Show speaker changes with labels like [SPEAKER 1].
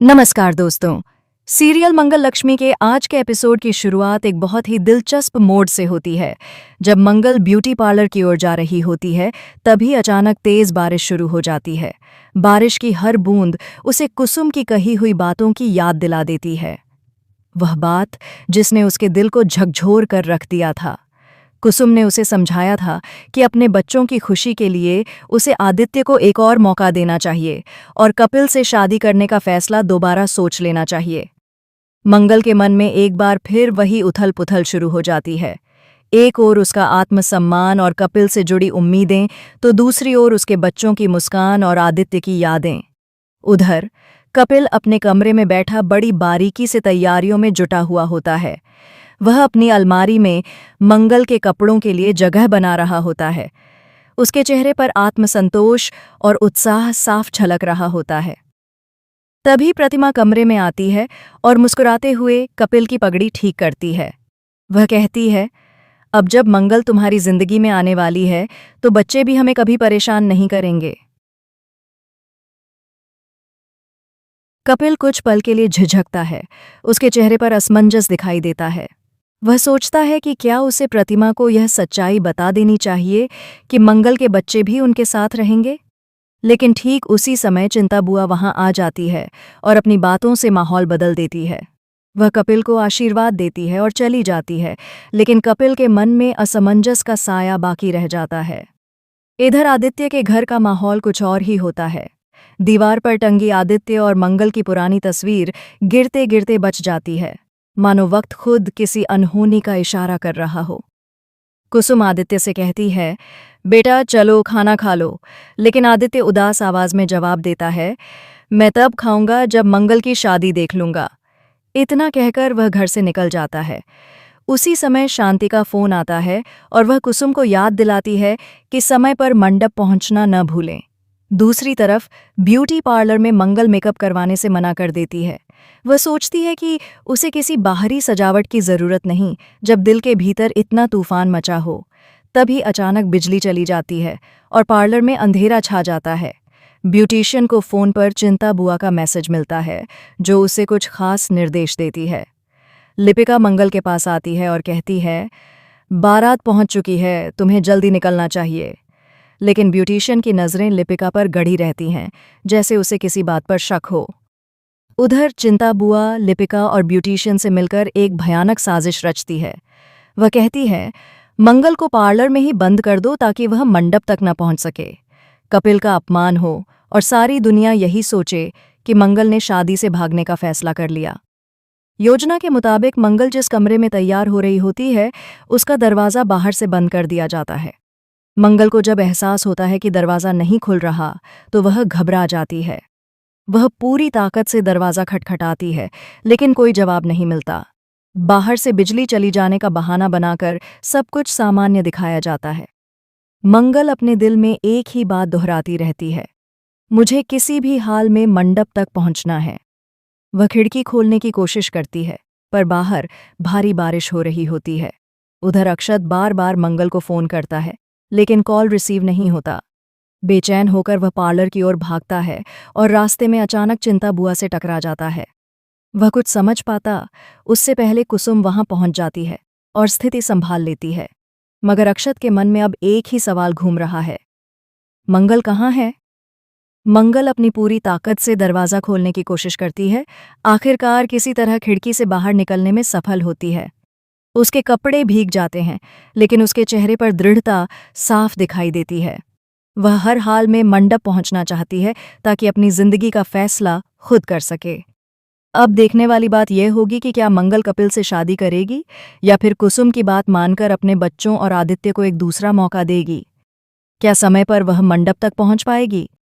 [SPEAKER 1] नमस्कार दोस्तों। सीरियल मंगल लक्ष्मी के आज के एपिसोड की शुरुआत एक बहुत ही दिलचस्प मोड़ से होती है। जब मंगल ब्यूटी पार्लर की ओर जा रही होती है, तभी अचानक तेज बारिश शुरू हो जाती है। बारिश की हर बूंद उसे कुसुम की कही हुई बातों की याद दिला देती है। वह बात जिसने उसके दिल को झकझोर कर रख दिया था। कुसुम ने उसे समझाया था कि अपने बच्चों की खुशी के लिए उसे आदित्य को एक और मौका देना चाहिए और कपिल से शादी करने का फैसला दोबारा सोच लेना चाहिए। मंगल के मन में एक बार फिर वही उथल पुथल शुरू हो जाती है। एक ओर उसका आत्मसम्मान और कपिल से जुड़ी उम्मीदें, तो दूसरी ओर उसके बच्चों की मुस्कान और आदित्य की यादें। उधर कपिल अपने कमरे में बैठा बड़ी बारीकी से तैयारियों में जुटा हुआ होता है। वह अपनी अलमारी में मंगल के कपड़ों के लिए जगह बना रहा होता है। उसके चेहरे पर आत्मसंतोष और उत्साह साफ झलक रहा होता है। तभी प्रतिमा कमरे में आती है और मुस्कुराते हुए कपिल की पगड़ी ठीक करती है। वह कहती है, अब जब मंगल तुम्हारी जिंदगी में आने वाली है, तो बच्चे भी हमें कभी परेशान नहीं करेंगे। कपिल कुछ पल के लिए झिझकता है। उसके चेहरे पर असमंजस दिखाई देता है। वह सोचता है कि क्या उसे प्रतिमा को यह सच्चाई बता देनी चाहिए कि मंगल के बच्चे भी उनके साथ रहेंगे। लेकिन ठीक उसी समय चिंता बुआ वहां आ जाती है और अपनी बातों से माहौल बदल देती है। वह कपिल को आशीर्वाद देती है और चली जाती है, लेकिन कपिल के मन में असमंजस का साया बाकी रह जाता है। इधर आदित्य के घर का माहौल कुछ और ही होता है। दीवार पर टंगी आदित्य और मंगल की पुरानी तस्वीर गिरते गिरते बच जाती है, मानो वक्त खुद किसी अनहोनी का इशारा कर रहा हो। कुसुम आदित्य से कहती है, बेटा चलो खाना खा लो। लेकिन आदित्य उदास आवाज में जवाब देता है, मैं तब खाऊंगा जब मंगल की शादी देख लूंगा। इतना कहकर वह घर से निकल जाता है। उसी समय शांति का फोन आता है और वह कुसुम को याद दिलाती है कि समय पर मंडप पहुंचना न भूलें। दूसरी तरफ ब्यूटी पार्लर में मंगल मेकअप करवाने से मना कर देती है। वह सोचती है कि उसे किसी बाहरी सजावट की जरूरत नहीं, जब दिल के भीतर इतना तूफान मचा हो। तभी अचानक बिजली चली जाती है और पार्लर में अंधेरा छा जाता है। ब्यूटिशियन को फोन पर चिंता बुआ का मैसेज मिलता है, जो उसे कुछ खास निर्देश देती है। लिपिका मंगल के पास आती है और कहती है, बारात पहुंच चुकी है, तुम्हें जल्दी निकलना चाहिए। लेकिन ब्यूटिशियन की नज़रें लिपिका पर गड़ी रहती हैं, जैसे उसे किसी बात पर शक हो। उधर चिंता बुआ लिपिका और ब्यूटिशियन से मिलकर एक भयानक साजिश रचती है। वह कहती है, मंगल को पार्लर में ही बंद कर दो ताकि वह मंडप तक न पहुंच सके। कपिल का अपमान हो और सारी दुनिया यही सोचे कि मंगल ने शादी से भागने का फैसला कर लिया। योजना के मुताबिक मंगल जिस कमरे में तैयार हो रही होती है, उसका दरवाज़ा बाहर से बंद कर दिया जाता है। मंगल को जब एहसास होता है कि दरवाज़ा नहीं खुल रहा, तो वह घबरा जाती है। वह पूरी ताकत से दरवाज़ा खटखटाती है, लेकिन कोई जवाब नहीं मिलता। बाहर से बिजली चली जाने का बहाना बनाकर सब कुछ सामान्य दिखाया जाता है। मंगल अपने दिल में एक ही बात दोहराती रहती है, मुझे किसी भी हाल में मंडप तक पहुंचना है। वह खिड़की खोलने की कोशिश करती है, पर बाहर भारी बारिश हो रही होती है। उधर अक्षत बार बार मंगल को फ़ोन करता है, लेकिन कॉल रिसीव नहीं होता। बेचैन होकर वह पार्लर की ओर भागता है और रास्ते में अचानक चिंता बुआ से टकरा जाता है। वह कुछ समझ पाता उससे पहले कुसुम वहां पहुंच जाती है और स्थिति संभाल लेती है। मगर अक्षत के मन में अब एक ही सवाल घूम रहा है, मंगल कहाँ है। मंगल अपनी पूरी ताकत से दरवाज़ा खोलने की कोशिश करती है। आखिरकार किसी तरह खिड़की से बाहर निकलने में सफल होती है। उसके कपड़े भीग जाते हैं, लेकिन उसके चेहरे पर दृढ़ता साफ दिखाई देती है। वह हर हाल में मंडप पहुंचना चाहती है ताकि अपनी जिंदगी का फैसला खुद कर सके। अब देखने वाली बात यह होगी कि क्या मंगल कपिल से शादी करेगी या फिर कुसुम की बात मानकर अपने बच्चों और आदित्य को एक दूसरा मौका देगी। क्या समय पर वह मंडप तक पहुंच पाएगी?